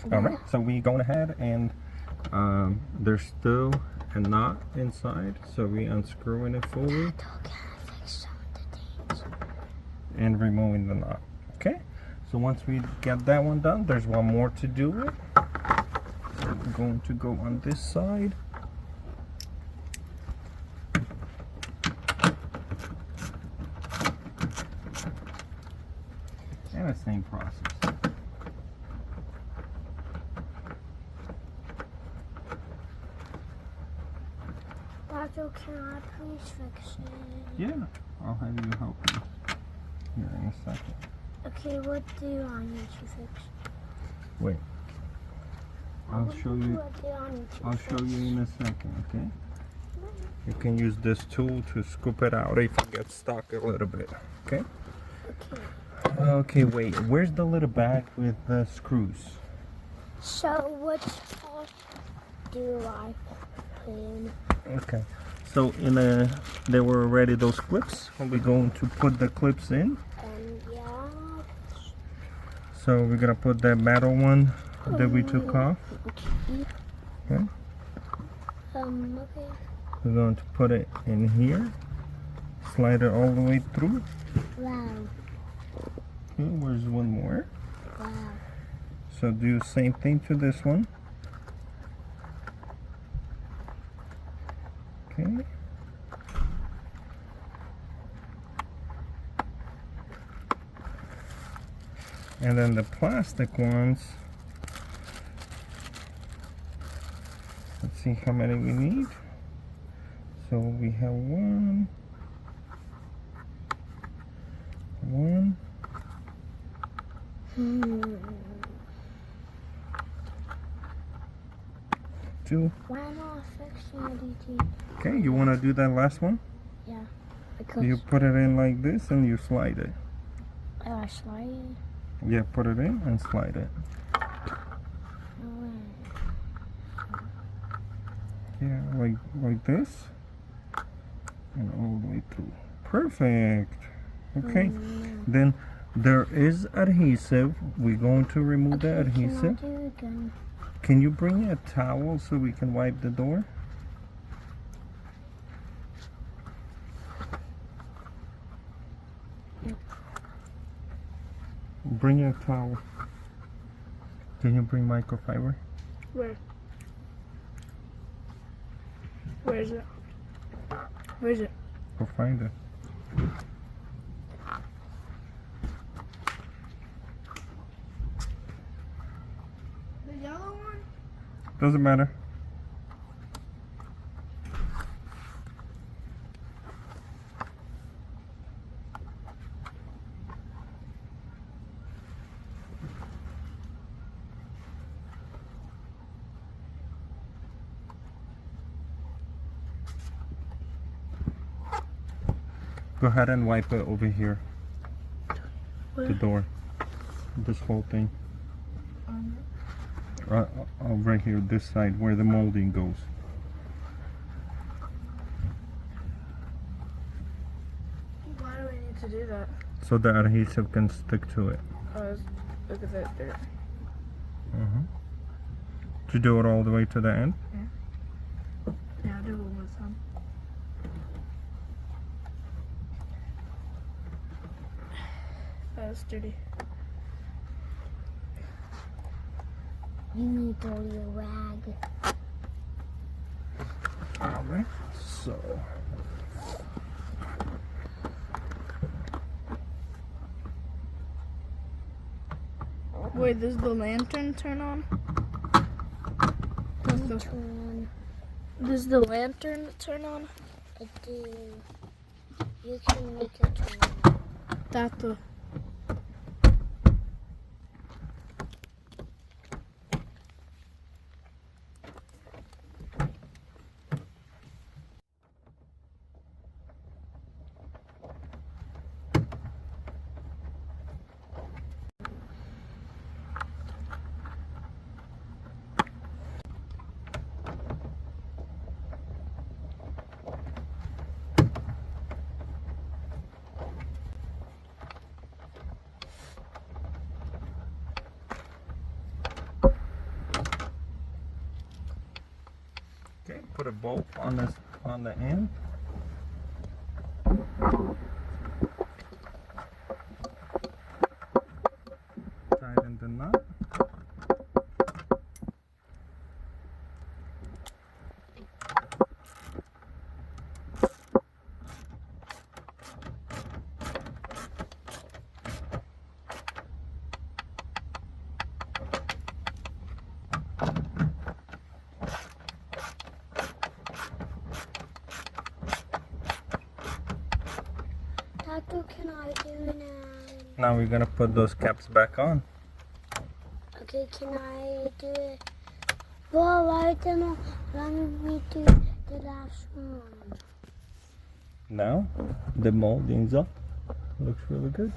Yeah. All right, so we going ahead and there's still a knot inside, so we unscrewing it fully and removing the knot. Okay, so once we get that one done, there's one more to do it. So we're going to go on this side. And the same process. Dad, can I please fix it? Yeah, I'll have you help me here in a second. Okay, what do I need to fix? Wait, I'll show you. What do I need to I'll show you in a second, okay? You can use this tool to scoop it out if it gets stuck a little bit, okay? Okay. Okay, wait, where's the little bag with the screws? So, which part do I put in? Okay, so there were already those clips. We're going to put the clips in. Yeah. So we're gonna put that metal one that we took off. Okay. Okay. We're going to put it in here. Slide it all the way through. Wow. Okay, where's one more? Wow. So do the same thing to this one. Okay. And then the plastic ones, let's see how many we need. So we have one, two. Why not fixing DT? Okay, you want to do that last one? Yeah. Because You put it in like this and you slide it. I slide it. Yeah, put it in and slide it. Yeah, like this. And all the way through. Perfect. Okay. Then there is adhesive. We're going to remove the adhesive. Can I do it again? Can you bring a towel so we can wipe the door? Bring a towel. Can you bring microfiber? Where? Where is it? Where is it? Go find it. The yellow one? Doesn't matter. Go ahead and wipe it over here. Where? The door. This whole thing. Right here, this side where the molding goes. Why do we need to do that? So the adhesive can stick to it. Oh, look at that dirt. To do it all the way to the end. Yeah, I'll do it one more time. That's dirty. You need to throw your rag. Alright, so Wait, does the lantern turn on? Does the lantern turn on? I do. You can make it turn. Tato. put a bolt on this on the end. Tighten the nut. What can I do now? Now we're gonna put those caps back on. Okay, can I do it? Well, why don't we do the last one? Now the molding's up. Looks really good.